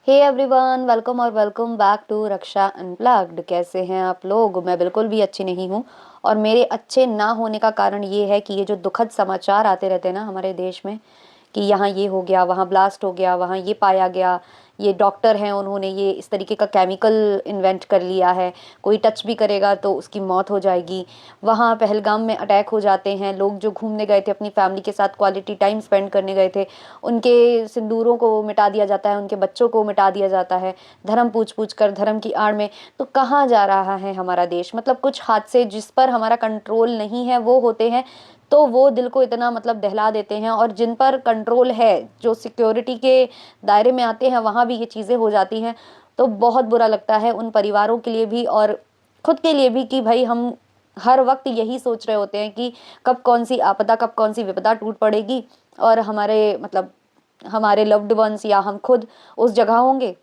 हे everyone, welcome और welcome back to Raksha unplugged. कैसे हैं आप लोग? मैं बिल्कुल भी अच्छी नहीं हूँ। और मेरे अच्छे ना होने का कारण ये है कि ये जो दुखद समाचार आते रहते हैं ना हमारे देश में, कि यहाँ ये हो गया, वहाँ ब्लास्ट हो गया, वहाँ ये पाया गया, ये डॉक्टर हैं उन्होंने ये इस तरीके का केमिकल इन्वेंट कर लिया है, कोई टच भी करेगा तो उसकी मौत हो जाएगी। वहाँ पहलगाम में अटैक हो जाते हैं, लोग जो घूमने गए थे अपनी फैमिली के साथ क्वालिटी टाइम स्पेंड करने गए थे, उनके सिंदूरों को मिटा दिया जाता है, उनके बच्चों को मिटा दिया जाता है, धर्म पूछ पूछ कर, धर्म की आड़ में। तो कहाँ जा रहा है हमारा देश? मतलब कुछ हादसे जिस पर हमारा कंट्रोल नहीं है वो होते हैं, तो वो दिल को इतना मतलब दहला देते हैं, और जिन पर कंट्रोल है, जो सिक्योरिटी के दायरे में आते हैं, वहाँ भी ये चीज़ें हो जाती हैं। तो बहुत बुरा लगता है उन परिवारों के लिए भी और खुद के लिए भी, कि भाई हम हर वक्त यही सोच रहे होते हैं कि कब कौन सी आपदा, कब कौन सी विपदा टूट पड़ेगी और हमारे मतलब हमारे लव्ड वंस या हम खुद उस जगह होंगे।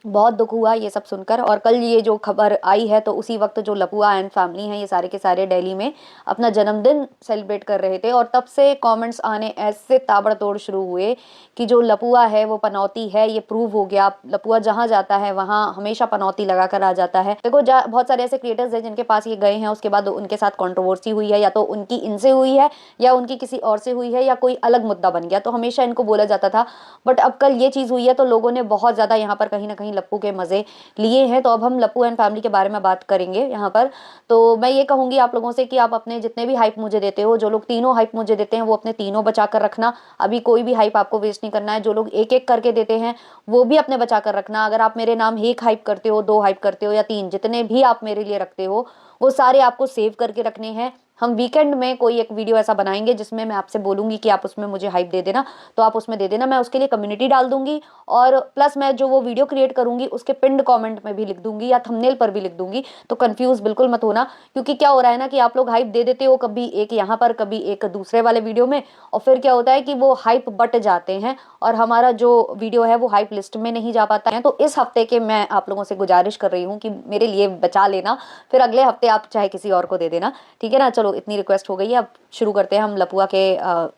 बहुत दुख हुआ ये सब सुनकर। और कल ये जो खबर आई है, तो उसी वक्त जो लपुआ एंड फैमिली हैं, ये सारे के सारे दिल्ली में अपना जन्मदिन सेलिब्रेट कर रहे थे, और तब से कमेंट्स आने ऐसे ताबड़तोड़ शुरू हुए कि जो लपुआ है वो पनौती है, ये प्रूव हो गया। लपुआ जहाँ जाता है वहाँ हमेशा पनौती लगा कर आ जाता है। देखो, बहुत सारे ऐसे क्रिएटर्स हैं जिनके पास ये गए हैं, उसके बाद उनके साथ कंट्रोवर्सी हुई है, या तो उनकी इनसे हुई है या उनकी किसी और से हुई है, या कोई अलग मुद्दा बन गया, तो हमेशा इनको बोला जाता था। बट अब कल ये चीज़ हुई है तो लोगों ने बहुत ज़्यादा यहाँ पर कहीं ना कहीं लप्पू के मज़े लिए हैं। तो अब हम लप्पू एंड फैमिली के बारे में बात करेंगे यहाँ पर। तो मैं ये कहूँगी आप लोगों से कि आप अपने जितने भी हाइप मुझे देते हो, जो लोग तीनों हाइप मुझे देते हैं वो अपने तीनों बचा कर रखना। अभी कोई भी हाइप आपको वेस्ट नहीं करना है। जो लोग एक एक करके देते हैं वो भी अपने बचा कर रखना। अगर आप मेरे नाम एक हाइप करते हो, दो हाइप करते हो, या तीन, जितने भी आप मेरे लिए रखते हो, वो सारे आपको सेव करके रखने हैं। हम वीकेंड में कोई एक वीडियो ऐसा बनाएंगे जिसमें मैं आपसे बोलूंगी कि आप उसमें मुझे हाइप दे देना, तो आप उसमें दे देना। मैं उसके लिए कम्युनिटी डाल दूंगी, और प्लस मैं जो वो वीडियो क्रिएट करूंगी उसके पिंड कमेंट में भी लिख दूंगी या थंबनेल पर भी लिख दूंगी। तो कंफ्यूज बिल्कुल मत होना, क्योंकि क्या हो रहा है ना कि आप लोग हाइप दे देते हो, कभी एक यहाँ पर, कभी एक दूसरे वाले वीडियो में, और फिर क्या होता है कि वो हाइप बट जाते हैं और हमारा जो वीडियो है वो हाइप लिस्ट में नहीं जा पाता है। तो इस हफ्ते के मैं आप लोगों से गुजारिश कर रही हूँ कि मेरे लिए बचा लेना, फिर अगले हफ्ते आप चाहे किसी और को दे देना, ठीक है ना? चलो, इतनी रिक्वेस्ट हो गई है, अब शुरू करते हैं। हम लपुआ के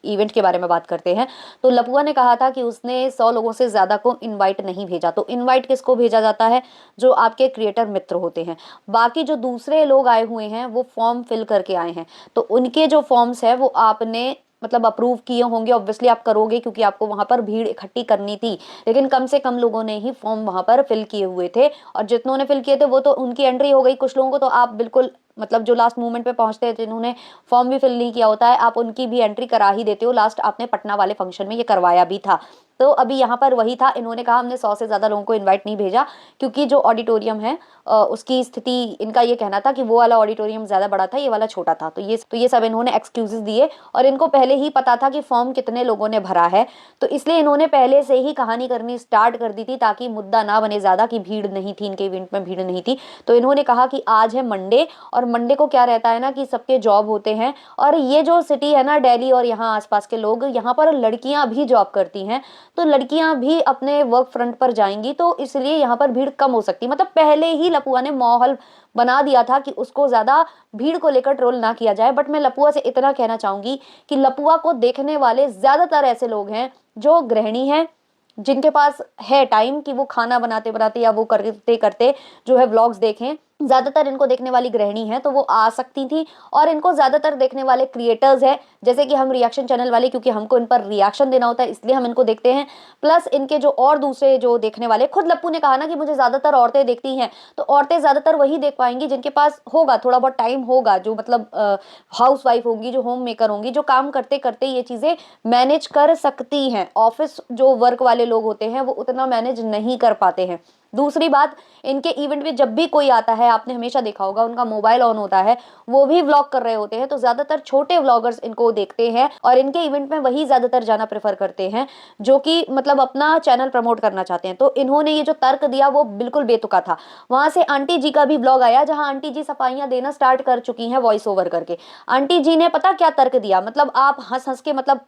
इवेंट के बारे में बात करते हैं। तो लपुआ ने कहा था कि उसने 100 लोगों से ज्यादा को इनवाइट नहीं भेजा। तो इनवाइट किसको भेजा जाता है? जो आपके क्रिएटर मित्र होते हैं। बाकी जो दूसरे लोग आए हुए हैं वो फॉर्म फिल करके आए हैं, तो उनके जो फॉर्म्स है वो आपने मतलब अप्रूव किए होंगे। ऑब्वियसली आप करोगे, क्योंकि आपको वहां पर भीड़ इकट्ठी करनी थी। लेकिन कम से कम लोगों ने ही फॉर्म वहां पर फिल किए हुए थे, और जितनों ने फिल किए थे वो तो उनकी एंट्री हो गई। कुछ लोगों को तो आप बिल्कुल मतलब जो लास्ट मोमेंट पे पहुंचते हैं, जिन्होंने फॉर्म भी फिल नहीं किया होता है, आप उनकी भी एंट्री करा ही देते हो। लास्ट आपने पटना वाले फंक्शन में ये करवाया भी था। तो अभी यहाँ पर वही था, इन्होंने कहा हमने 100 से ज्यादा लोगों को इनवाइट नहीं भेजा, क्योंकि जो ऑडिटोरियम है उसकी स्थिति, इनका ये कहना था कि वो वाला ऑडिटोरियम ज्यादा बड़ा था, ये वाला छोटा था। तो ये सब इन्होंने एक्सक्यूजेस दिए, और इनको पहले ही पता था कि फॉर्म कितने लोगों ने भरा है, तो इसलिए इन्होंने पहले से ही कहानी करनी स्टार्ट कर दी थी, ताकि मुद्दा ना बने ज्यादा कि भीड़ नहीं थी, इनके इवेंट में भीड़ नहीं थी। तो इन्होंने कहा कि आज है मंडे, और मंडे को क्या रहता है ना कि सबके जॉब होते हैं, और ये जो सिटी है ना दिल्ली और यहाँ आसपास के लोग, यहाँ पर लड़कियां भी जॉब करती हैं, तो लड़कियां भी अपने वर्क फ्रंट पर जाएंगी, तो इसलिए यहाँ पर भीड़ कम हो सकती। मतलब पहले ही लपुआ ने माहौल बना दिया था कि उसको ज्यादा भीड़ को लेकर ट्रोल ना किया जाए। बट मैं लपुआ से इतना कहना चाहूंगी कि लपुआ को देखने वाले ज्यादातर ऐसे लोग हैं जो गृहिणी हैं, जिनके पास है टाइम कि वो खाना बनाते बनाते या वो करते करते जो है व्लॉग्स देखें। ज्यादातर इनको देखने वाली गृहिणी है, तो वो आ सकती थी। और इनको ज्यादातर देखने वाले क्रिएटर्स है, जैसे कि हम रिएक्शन चैनल वाले, क्योंकि हमको इन पर रिएक्शन देना होता है इसलिए हम इनको देखते हैं। प्लस इनके जो और दूसरे जो देखने वाले, खुद लप्पू ने कहा ना कि मुझे ज्यादातर औरतें देखती हैं, तो औरतें ज्यादातर वही देख पाएंगी जिनके पास होगा थोड़ा बहुत टाइम होगा, जो मतलब हाउस वाइफ होंगी, जो होम मेकर होंगी, जो काम करते करते ये चीजें मैनेज कर सकती हैं। ऑफिस जो वर्क वाले लोग होते हैं वो उतना मैनेज नहीं कर पाते हैं। दूसरी बात, इनके इवेंट में जब भी कोई आता है, आपने हमेशा देखा होगा उनका मोबाइल ऑन होता है, वो भी व्लॉग कर रहे होते हैं, तो ज्यादातर छोटे व्लॉगर्स इनको देखते हैं, और इनके इवेंट में वही ज्यादातर जाना प्रेफर करते हैं जो कि मतलब अपना चैनल प्रमोट करना चाहते हैं। तो इन्होंने ये जो तर्क दिया वो बिल्कुल बेतुका था। वहां से आंटी जी का भी ब्लॉग आया, जहां आंटी जी सफाइयां देना स्टार्ट कर चुकी हैं वॉइस ओवर करके। आंटी जी ने पता क्या तर्क दिया, मतलब आप हंस हंस के मतलब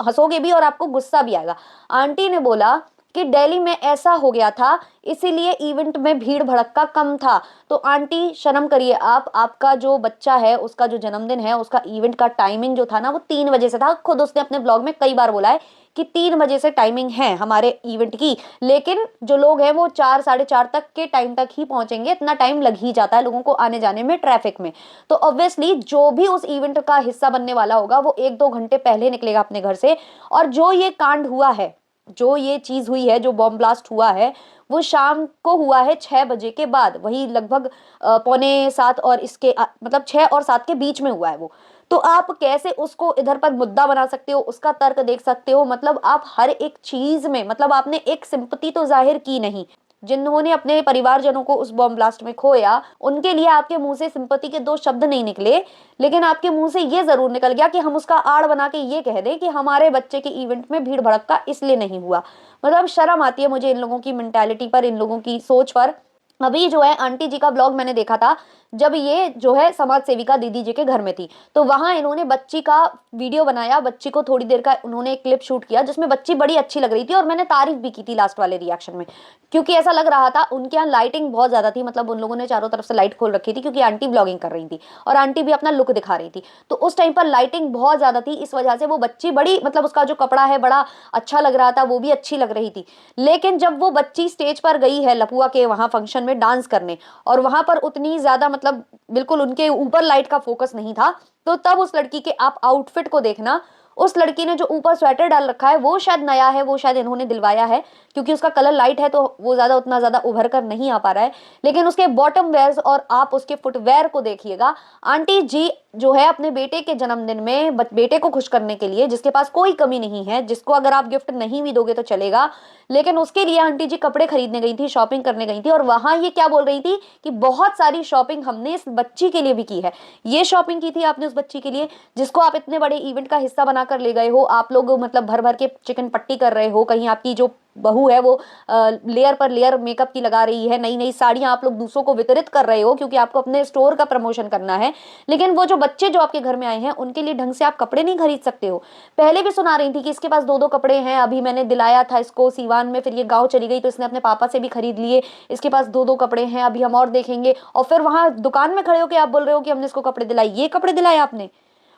हंसोगे भी और आपको गुस्सा भी आएगा। आंटी ने बोला कि दिल्ली में ऐसा हो गया था, इसीलिए इवेंट में भीड़ भड़क्का कम था। तो आंटी शर्म करिए आप, आपका जो बच्चा है उसका जो जन्मदिन है, उसका इवेंट का टाइमिंग जो था ना वो 3 बजे से था। खुद उसने अपने ब्लॉग में कई बार बोला है कि 3 बजे से टाइमिंग है हमारे इवेंट की, लेकिन जो लोग हैं वो 4 साढ़े 4 तक के टाइम तक ही पहुंचेंगे, इतना टाइम लग ही जाता है लोगों को आने जाने में ट्रैफिक में। तो ऑब्वियसली जो भी उस इवेंट का हिस्सा बनने वाला होगा वो 1-2 घंटे पहले निकलेगा अपने घर से। और जो ये कांड हुआ है, जो ये चीज हुई है, जो बॉम्ब ब्लास्ट हुआ है, वो शाम को हुआ है 6 बजे के बाद, वही लगभग पौने 7 और इसके मतलब 6 और 7 के बीच में हुआ है वो। तो आप कैसे उसको इधर पर मुद्दा बना सकते हो, उसका तर्क देख सकते हो, मतलब आप हर एक चीज में, मतलब आपने एक सिंपति तो जाहिर की नहीं। जिन्होंने अपने परिवारजनों को उस बॉम्ब ब्लास्ट में खोया, उनके लिए आपके मुंह से सिंपति के 2 शब्द नहीं निकले, लेकिन आपके मुंह से ये जरूर निकल गया कि हम उसका आड़ बना के ये कह दें कि हमारे बच्चे के इवेंट में भीड़ भड़का इसलिए नहीं हुआ। मतलब शर्म आती है मुझे इन लोगों की मेंटालिटी पर, इन लोगों की सोच पर। अभी जो है आंटी जी का ब्लॉग मैंने देखा था, जब ये जो है समाज सेविका दीदी जी के घर में थी, तो वहां इन्होंने बच्ची का वीडियो बनाया, बच्ची को थोड़ी देर का उन्होंने एक क्लिप शूट किया जिसमें बच्ची बड़ी अच्छी लग रही थी, और मैंने तारीफ भी की थी लास्ट वाले रिएक्शन में, क्योंकि ऐसा लग रहा था उनके यहाँ लाइटिंग बहुत ज्यादा थी, मतलब उन लोगों ने चारों तरफ से लाइट खोल रखी थी क्योंकि आंटी ब्लॉगिंग कर रही थी और आंटी भी अपना लुक दिखा रही थी, तो उस टाइम पर लाइटिंग बहुत ज्यादा थी, इस वजह से वो बच्ची बड़ी, मतलब उसका जो कपड़ा है बड़ा अच्छा लग रहा था, वो भी अच्छी लग रही थी। लेकिन जब वो बच्ची स्टेज पर गई है लपुआ के वहां फंक्शन में डांस करने, और वहां पर उतनी ज्यादा, मतलब बिल्कुल उनके ऊपर लाइट का फोकस नहीं था, तो तब उस लड़की के आप आउटफिट को देखना, उस लड़की ने जो ऊपर स्वेटर डाल रखा है वो शायद नया है, वो शायद इन्होंने दिलवाया है, क्योंकि उसका कलर लाइट है तो वो ज्यादा उतना ज्यादा उभर कर नहीं आ पा रहा है, लेकिन उसके बॉटम वेयर्स और आप उसके फुटवेयर को देखिएगा। आंटी जी जो है अपने बेटे के जन्मदिन में बेटे को खुश करने के लिए, जिसके पास कोई कमी नहीं है, जिसको अगर आप गिफ्ट नहीं भी दोगे तो चलेगा, लेकिन उसके लिए आंटी जी कपड़े खरीदने गई थी, शॉपिंग करने गई थी, और वहां ये क्या बोल रही थी कि बहुत सारी शॉपिंग हमने इस बच्ची के लिए भी की है। ये शॉपिंग की थी आपने उस बच्ची के लिए जिसको आप इतने बड़े इवेंट का हिस्सा बनाकर ले गए हो, आप लोग मतलब भर भर के चिकन पट्टी कर रहे हो, कहीं आपकी जो बहू है वो लेयर पर लेयर मेकअप की लगा रही है, नई नई साड़ियां आप लोग दूसरों को वितरित कर रहे हो क्योंकि आपको अपने स्टोर का प्रमोशन करना है, लेकिन वो जो बच्चे जो आपके घर में आए हैं उनके लिए ढंग से आप कपड़े नहीं खरीद सकते हो। पहले भी सुना रही थी कि इसके पास 2-2 कपड़े हैं, अभी मैंने दिलाया था इसको सीवान में, फिर ये गाँव चली गई तो इसने अपने पापा से भी खरीद लिए, इसके पास 2-2 कपड़े हैं, अभी हम और देखेंगे, और फिर वहां दुकान में खड़े हो के आप बोल रहे हो कि हमने इसको कपड़े दिलाए, ये कपड़े दिलाए आपने।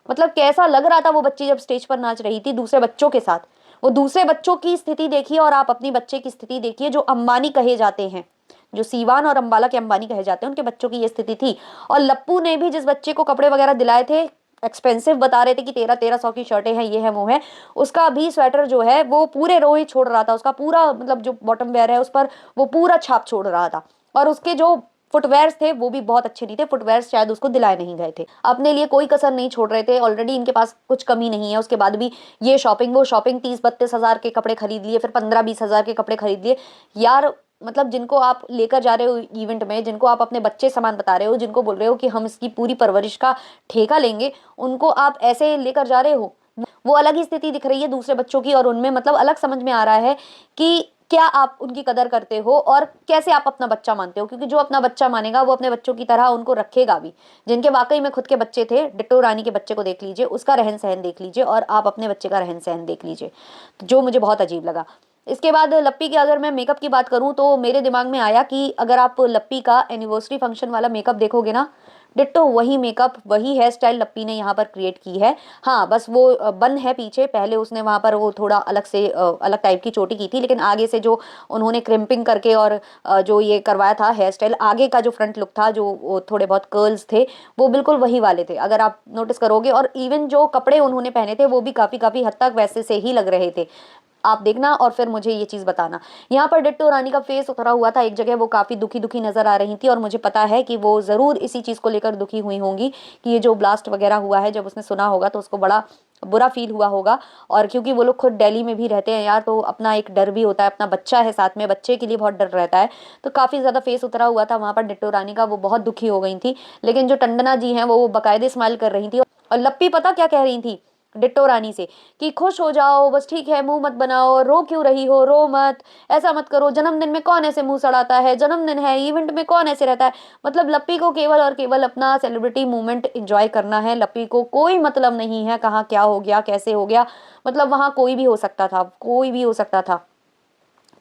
मतलब कैसा लग रहा था वो बच्ची जब स्टेज पर नाच रही थी दूसरे बच्चों के साथ। वो दूसरे बच्चों की स्थिति देखिए और आप अपनी बच्चे की स्थिति देखिए, जो अंबानी कहे जाते हैं, जो सीवान और अंबाला के अंबानी कहे जाते हैं, उनके बच्चों की ये स्थिति थी। और लप्पू ने भी जिस बच्चे को कपड़े वगैरह दिलाए थे, एक्सपेंसिव बता रहे थे कि 1300 की शर्टें हैं, ये है वो है, उसका भी स्वेटर जो है वो पूरे रो ही छोड़ रहा था, उसका पूरा मतलब जो बॉटम वेयर है उस पर वो पूरा छाप छोड़ रहा था, और उसके जो फुटवेयर्स थे वो भी बहुत अच्छे नहीं थे, फुटवेयर्स शायद उसको दिलाए नहीं गए थे, अपने लिए कोई कसर नहीं छोड़ रहे थे, ऑलरेडी इनके पास कुछ कमी नहीं है, उसके बाद भी ये शॉपिंग वो शॉपिंग, 30-32 हजार के कपड़े खरीद लिए, फिर 15-20 हजार के कपड़े खरीद लिए। यार मतलब जिनको आप लेकर जा रहे हो इवेंट में, जिनको आप अपने बच्चे समान बता रहे हो, जिनको बोल रहे हो कि हम इसकी पूरी परवरिश का ठेका लेंगे, उनको आप ऐसे लेकर जा रहे हो, वो अलग ही स्थिति दिख रही है दूसरे बच्चों की, और उनमें मतलब अलग समझ में आ रहा है कि क्या आप उनकी कदर करते हो और कैसे आप अपना बच्चा मानते हो, क्योंकि जो अपना बच्चा मानेगा वो अपने बच्चों की तरह उनको रखेगा भी। जिनके वाकई में खुद के बच्चे थे, डिट्टो रानी के बच्चे को देख लीजिए, उसका रहन सहन देख लीजिए, और आप अपने बच्चे का रहन सहन देख लीजिए, जो मुझे बहुत अजीब लगा। इसके बाद लप्पी की अगर मैं मेकअप की बात करूं तो मेरे दिमाग में आया कि अगर आप लप्पी का एनिवर्सरी फंक्शन वाला मेकअप देखोगे ना, डिट्टो वही मेकअप वही हेयर स्टाइल लप्पी ने यहाँ पर क्रिएट की है। हाँ बस वो बन है पीछे, पहले उसने वहाँ पर वो थोड़ा अलग से अलग टाइप की चोटी की थी, लेकिन आगे से जो उन्होंने क्रिम्पिंग करके और जो ये करवाया था हेयर स्टाइल, आगे का जो फ्रंट लुक था, जो वो थोड़े बहुत कर्ल्स थे, वो बिल्कुल वही वाले थे अगर आप नोटिस करोगे, और इवन जो कपड़े उन्होंने पहने थे वो भी काफी काफी हद तक वैसे से ही लग रहे थे। आप देखना और फिर मुझे ये चीज बताना। यहाँ पर डिट्टो रानी का फेस उतरा हुआ था, एक जगह वो काफी दुखी दुखी नजर आ रही थी, और मुझे पता है कि वो जरूर इसी चीज को लेकर दुखी हुई होंगी कि ये जो ब्लास्ट वगैरह हुआ है, जब उसने सुना होगा तो उसको बड़ा बुरा फील हुआ होगा। और क्योंकि वो लोग खुद दिल्ली में भी रहते हैं यार, तो अपना एक डर भी होता है, अपना बच्चा है साथ में, बच्चे के लिए बहुत डर रहता है, तो काफी ज्यादा फेस उतरा हुआ था वहां पर डिट्टो रानी का, वो बहुत दुखी हो गई थी। लेकिन जो टंडना जी हैं वो बाकायदे स्माइल कर रही थी, और लप्पी पता क्या कह रही थी डिट्टो रानी से कि खुश हो जाओ बस, ठीक है, मुंह मत बनाओ, रो क्यों रही हो, रो मत, ऐसा मत करो, जन्मदिन में कौन ऐसे मुंह सड़ाता है, जन्मदिन है, इवेंट में कौन ऐसे रहता है। मतलब लप्पी को केवल और केवल अपना सेलिब्रिटी मूवमेंट एंजॉय करना है, लप्पी को कोई मतलब नहीं है कहाँ क्या हो गया कैसे हो गया, मतलब वहां कोई भी हो सकता था, कोई भी हो सकता था।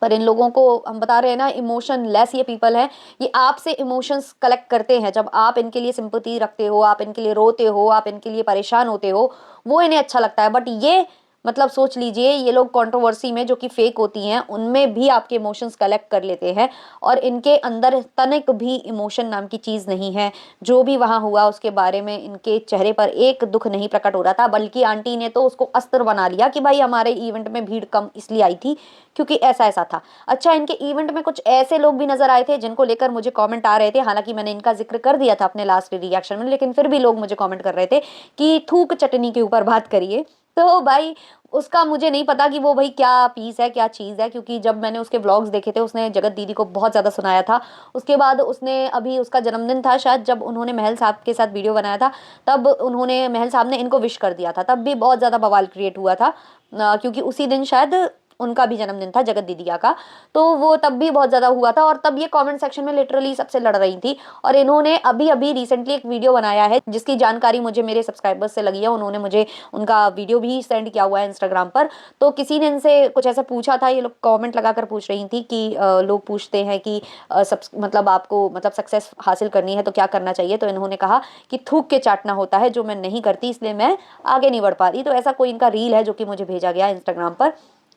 पर इन लोगों को हम बता रहे हैं ना, इमोशन लेस ये पीपल हैं, ये आपसे इमोशंस कलेक्ट करते हैं, जब आप इनके लिए सिंपैथी रखते हो, आप इनके लिए रोते हो, आप इनके लिए परेशान होते हो, वो इन्हें अच्छा लगता है। बट ये मतलब सोच लीजिए, ये लोग कंट्रोवर्सी में जो कि फेक होती हैं उनमें भी आपके इमोशंस कलेक्ट कर लेते हैं, और इनके अंदर तनिक भी इमोशन नाम की चीज़ नहीं है। जो भी वहाँ हुआ उसके बारे में इनके चेहरे पर एक दुख नहीं प्रकट हो रहा था, बल्कि आंटी ने तो उसको अस्त्र बना लिया कि भाई हमारे इवेंट में भीड़ कम इसलिए आई थी क्योंकि ऐसा ऐसा था। अच्छा, इनके इवेंट में कुछ ऐसे लोग भी नजर आए थे जिनको लेकर मुझे कमेंट आ रहे थे, हालांकि मैंने इनका जिक्र कर दिया था अपने लास्ट रिएक्शन में, लेकिन फिर भी लोग मुझे कमेंट कर रहे थे कि थूक चटनी के ऊपर बात करिए। तो भाई उसका मुझे नहीं पता कि वो भाई क्या पीस है, क्या चीज़ है, क्योंकि जब मैंने उसके व्लॉग्स देखे थे उसने जगत दीदी को बहुत ज़्यादा सुनाया था। उसके बाद उसने अभी उसका जन्मदिन था शायद, जब उन्होंने महल साहब के साथ वीडियो बनाया था, तब उन्होंने महल साहब ने इनको विश कर दिया था, तब भी बहुत ज़्यादा बवाल क्रिएट हुआ था। क्योंकि उसी दिन शायद उनका भी जन्मदिन था जगत दीदिया का, तो वो तब भी बहुत ज़्यादा हुआ था, और तब ये कमेंट सेक्शन में लिटरली सबसे लड़ रही थी। और इन्होंने अभी अभी रिसेंटली एक वीडियो बनाया है जिसकी जानकारी मुझे मेरे सब्सक्राइबर्स से लगी है, उन्होंने मुझे उनका वीडियो भी सेंड किया हुआ है इंस्टाग्राम पर। तो किसी ने इनसे कुछ ऐसा पूछा था, ये लोग कमेंट लगाकर पूछ रही थी कि लोग पूछते हैं कि मतलब आपको मतलब सक्सेस हासिल करनी है तो क्या करना चाहिए, तो इन्होंने कहा कि थूक के चाटना होता है, जो मैं नहीं करती इसलिए मैं आगे नहीं बढ़ पा रही। तो ऐसा कोई इनका रील है जो कि मुझे भेजा गया इंस्टाग्राम पर।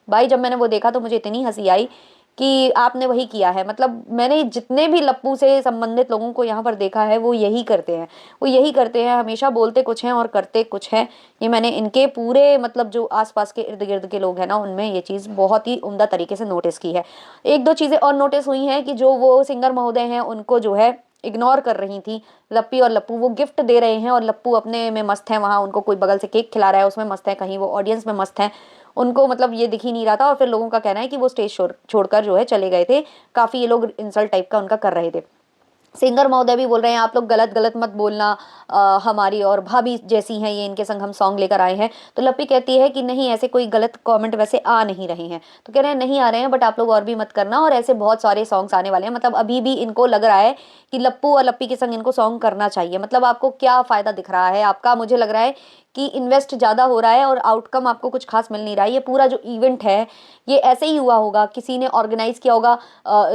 भाई जब मैंने वो देखा तो मुझे इतनी हंसी आई कि आपने वही किया है। मतलब मैंने जितने भी लप्पू से संबंधित लोगों को यहाँ पर देखा है वो यही करते हैं, वो यही करते हैं, हमेशा बोलते कुछ हैं और करते कुछ हैं। ये मैंने इनके पूरे मतलब जो आसपास के इर्द गिर्द के लोग हैं ना, उनमें ये चीज़ बहुत ही उम्दा तरीके से नोटिस की है। एक दो चीज़ें और नोटिस हुई हैं कि जो वो सिंगर महोदय हैं उनको जो है इग्नोर कर रही थी लप्पी और लप्पू, वो गिफ्ट दे रहे हैं और लप्पू अपने में मस्त है, वहाँ उनको कोई बगल से केक खिला रहा है उसमें मस्त है, कहीं वो ऑडियंस में मस्त है, उनको मतलब ये दिख ही नहीं रहा था। और फिर लोगों का कहना है कि वो स्टेज छोड़कर जो है चले गए थे, काफ़ी ये लोग इंसल्ट टाइप का उनका कर रहे थे। सिंगर महोदय भी बोल रहे हैं आप लोग गलत गलत मत बोलना, हमारी और भाभी जैसी हैं ये, इनके संग हम सॉन्ग लेकर आए हैं। तो लप्पी कहती है कि नहीं ऐसे कोई गलत कमेंट वैसे आ नहीं रहे हैं, तो कह रहे हैं नहीं आ रहे हैं बट आप लोग और भी मत करना, और ऐसे बहुत सारे सॉन्ग्स आने वाले हैं। मतलब अभी भी इनको लग रहा है कि लप्पू और लप्पी के संग इनको सॉन्ग करना चाहिए। मतलब आपको क्या फ़ायदा दिख रहा है आपका, मुझे लग रहा है कि इन्वेस्ट ज़्यादा हो रहा है और आउटकम आपको कुछ खास मिल नहीं रहा है। ये पूरा जो इवेंट है ये ऐसे ही हुआ होगा, किसी ने ऑर्गेनाइज किया होगा,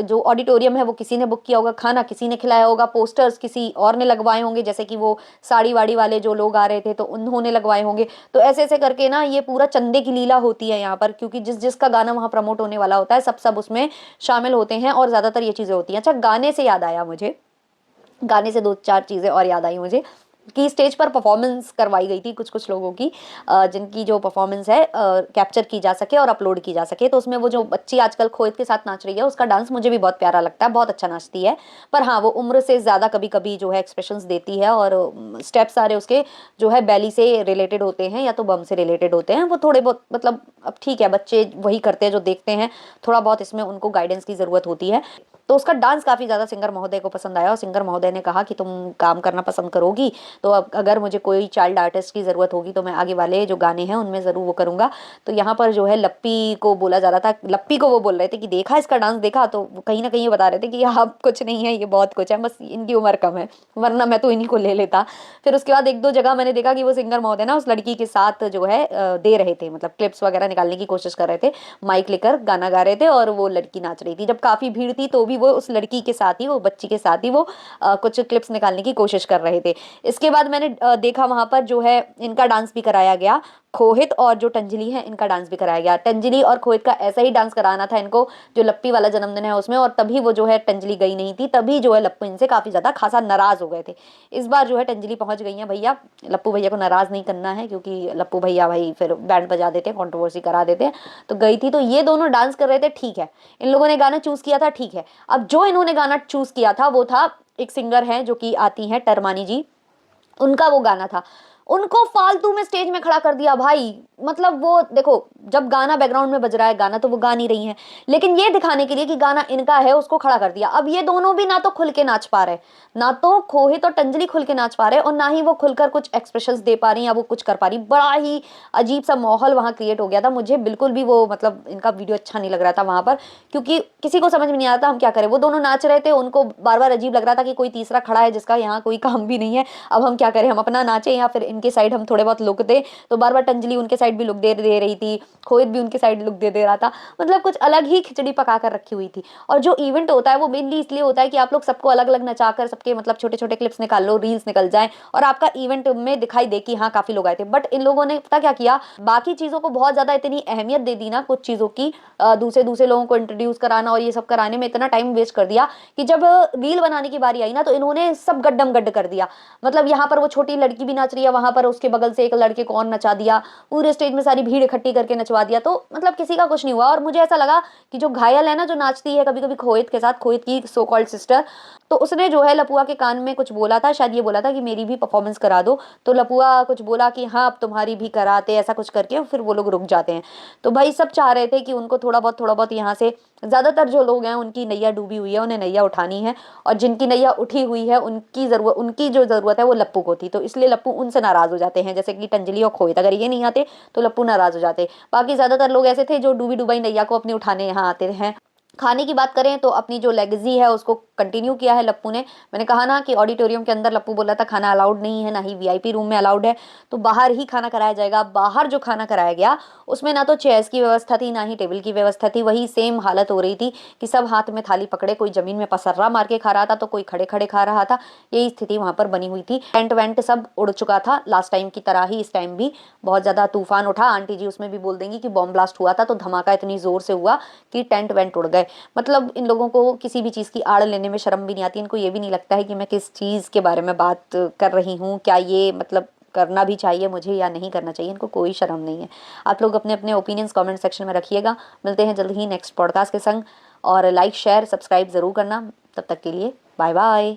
जो ऑडिटोरियम है वो किसी ने बुक किया होगा, खाना किसी ने खिलाया होगा, पोस्टर्स किसी और ने लगवाए होंगे, जैसे कि वो साड़ी वाड़ी वाले जो लोग आ रहे थे तो उन्होंने लगवाए होंगे। तो ऐसे ऐसे करके ना ये पूरा चंदे की लीला होती है यहाँ पर, क्योंकि जिस जिसका गाना वहाँ प्रमोट होने वाला होता है सब सब उसमें शामिल होते हैं और ज़्यादातर ये चीज़ें होती हैं। अच्छा, गाने से याद आया मुझे, गाने से दो चार चीज़ें और याद आई मुझे कि स्टेज पर परफॉर्मेंस करवाई गई थी कुछ कुछ लोगों की, जिनकी जो परफॉर्मेंस है कैप्चर की जा सके और अपलोड की जा सके। तो उसमें वो जो बच्ची आजकल खोएद के साथ नाच रही है उसका डांस मुझे भी बहुत प्यारा लगता है, बहुत अच्छा नाचती है। पर हाँ, वो उम्र से ज़्यादा कभी कभी जो है एक्सप्रेशंस देती है, और स्टेप्स सारे उसके जो है बैली से रिलेटेड होते हैं या तो बम से रिलेटेड होते हैं। वो थोड़े बहुत मतलब अब ठीक है, बच्चे वही करते हैं जो देखते हैं, थोड़ा बहुत इसमें उनको गाइडेंस की ज़रूरत होती है। तो उसका डांस काफ़ी ज़्यादा सिंगर महोदय को पसंद आया, और सिंगर महोदय ने कहा कि तुम काम करना पसंद करोगी तो अब अगर मुझे कोई चाइल्ड आर्टिस्ट की ज़रूरत होगी तो मैं आगे वाले जो गाने हैं उनमें ज़रूर वो करूँगा। तो यहाँ पर जो है लप्पी को बोला जा रहा था, लप्पी को वो बोल रहे थे कि देखा इसका डांस देखा, तो वो कहीं ना कहीं ये बता रहे थे कि आप कुछ नहीं है, ये बहुत कुछ है, बस इनकी उम्र कम है, वरना मैं तो इन्हीं को ले लेता। फिर उसके बाद एक दो जगह मैंने देखा कि वो सिंगर महोदय ना उस लड़की के साथ जो है दे रहे थे, मतलब क्लिप्स वगैरह निकालने की कोशिश कर रहे थे, माइक लेकर गाना गा रहे थे और वो लड़की नाच रही थी। जब काफ़ी भीड़ थी तो भी वो उस लड़की के साथ ही, वो बच्ची के साथ ही वो कुछ क्लिप्स निकालने की कोशिश कर रहे थे। इसके बाद मैंने देखा वहां पर जो है इनका डांस भी कराया गया, खोहित और जो टंजली है इनका डांस भी कराया गया। टंजली और खोहित का ऐसा ही डांस कराना था इनको जो लप्पी वाला जन्मदिन है उसमें, और तभी वो जो है टंजली गई नहीं थी, तभी जो है लप्पू इनसे काफी ज्यादा खासा नाराज हो गए थे। इस बार जो है टंजली पहुंच गई है भैया, लप्पू भैया को नाराज नहीं करना है क्योंकि लप्पू भैया भाई फिर बैंड बजा देते हैं, कंट्रोवर्सी करा देते हैं। तो गई थी, तो ये दोनों डांस कर रहे थे, ठीक है, इन लोगों ने गाना चूज किया था, ठीक है। अब जो इन्होंने गाना चूज किया था वो था, एक सिंगर है जो कि आती हैं टरमानी जी, उनका वो गाना था, उनको फालतू में स्टेज में खड़ा कर दिया भाई। मतलब वो देखो, जब गाना बैकग्राउंड में बज रहा है, गाना तो वो गा नहीं रही हैं, लेकिन ये दिखाने के लिए कि गाना इनका है उसको खड़ा कर दिया। अब ये दोनों भी ना तो खुल के नाच पा रहे, ना तो खोहित और टंजली खुल के नाच पा रहे, और ना ही वो खुलकर कुछ एक्सप्रेशंस दे पा रही या वो कुछ कर पा रही। बड़ा ही अजीब सा माहौल वहां क्रिएट हो गया था। मुझे बिल्कुल भी वो मतलब इनका वीडियो अच्छा नहीं लग रहा था वहां पर, क्योंकि किसी को समझ में नहीं आता हम क्या करें। वो दोनों नाच रहे थे, उनको बार बार अजीब लग रहा था कि कोई तीसरा खड़ा है जिसका यहाँ कोई काम भी नहीं है, अब हम क्या करें, हम अपना नाचें या फिर इनके साइड हम थोड़े बहुत लुक दे। तो बार बार टंजलि उनके साइड भी लुक दे रही थी, खोहित भी उनके साइड लुक दे रहा था। मतलब कुछ अलग ही खिचड़ी पका कर रखी हुई थी। और जो इवेंट होता है वो मेनली इसलिए होता है कि आप लोग सबको अलग अलग नचाकर सबके मतलब छोटे छोटे क्लिप्स निकाल लो, रील्स निकल जाए और आपका इवेंट में दिखाई दे कि हाँ काफी लोग आए थे। बट इन लोगों ने पता क्या किया, बाकी चीजों को बहुत ज्यादा इतनी अहमियत दे दी ना, कुछ चीजों की दूसरे दूसरे लोगों को इंट्रोड्यूस कराना और ये सब कराने में इतना टाइम वेस्ट कर दिया कि जब रील बनाने की बारी आई ना तो इन्होंने सब गड्डम गड्ड कर दिया। मतलब यहाँ पर वो छोटी लड़की भी नाच रही है, वहां पर उसके बगल से एक लड़के को और नचा दिया, पूरे स्टेज में सारी भीड़ इकट्ठी करके नचवा दिया। तो मतलब किसी का कुछ नहीं हुआ। और मुझे ऐसा लगा कि जो घायल है ना, जो नाचती है कभी कभी खोहित के साथ, खोहित की सो कॉल्ड सिस्टर, तो उसने जो है लपुआ के कान में कुछ बोला था, शायद ये बोला था कि मेरी भी परफॉर्मेंस करा दो। तो लपुआ कुछ बोला कि हाँ अब तुम्हारी भी कराते, ऐसा कुछ करके फिर वो लोग रुक जाते हैं। तो भाई सब चाह रहे थे कि उनको थोड़ा बहुत यहाँ से, ज्यादातर जो लोग हैं उनकी नैया डूबी हुई है, उन्हें नैया उठानी है। और जिनकी नैया उठी हुई है उनकी जो जरूरत है वो लप्पू को थी। तो इसलिए लप्पू उनसे नाराज हो जाते हैं, जैसे कि टंजलि और खोहित, अगर ये नहीं आते तो लप्पू नाराज हो जाते। बाकी ज्यादातर लोग ऐसे थे जो डूबी डुबाई नैया को अपनी उठाने यहाँ आते हैं। खाने की बात करें तो अपनी जो लेगेसी है उसको कंटिन्यू किया है लप्पू ने। मैंने कहा ना कि ऑडिटोरियम के अंदर लप्पू बोला था खाना अलाउड नहीं है, ना ही वीआईपी रूम में अलाउड है, तो बाहर ही खाना कराया जाएगा। बाहर जो खाना कराया गया उसमें ना तो चेयर्स की व्यवस्था थी ना ही टेबल की व्यवस्था थी, वही सेम हालत हो रही थी कि सब हाथ में थाली पकड़े, कोई जमीन में पसर्रा मार के खा रहा था तो कोई खड़े खड़े खा रहा था। यही स्थिति वहां पर बनी हुई थी। टेंट वेंट सब उड़ चुका था, लास्ट टाइम की तरह ही इस टाइम भी बहुत ज्यादा तूफान उठा। आंटी जी उसमें भी बोल देंगी कि बॉम्ब ब्लास्ट हुआ था, तो धमाका इतनी जोर से हुआ कि टेंट वेंट उड़ गए। मतलब इन लोगों को किसी भी चीज़ की आड़ लेने में शर्म भी नहीं आती, इनको ये भी नहीं लगता है कि मैं किस चीज़ के बारे में बात कर रही हूँ, क्या ये मतलब करना भी चाहिए मुझे या नहीं करना चाहिए, इनको कोई शर्म नहीं है। आप लोग अपने अपने ओपिनियंस कमेंट सेक्शन में रखिएगा। मिलते हैं जल्द ही नेक्स्ट पॉडकास्ट के संग, और लाइक शेयर सब्सक्राइब ज़रूर करना। तब तक के लिए बाय बाय।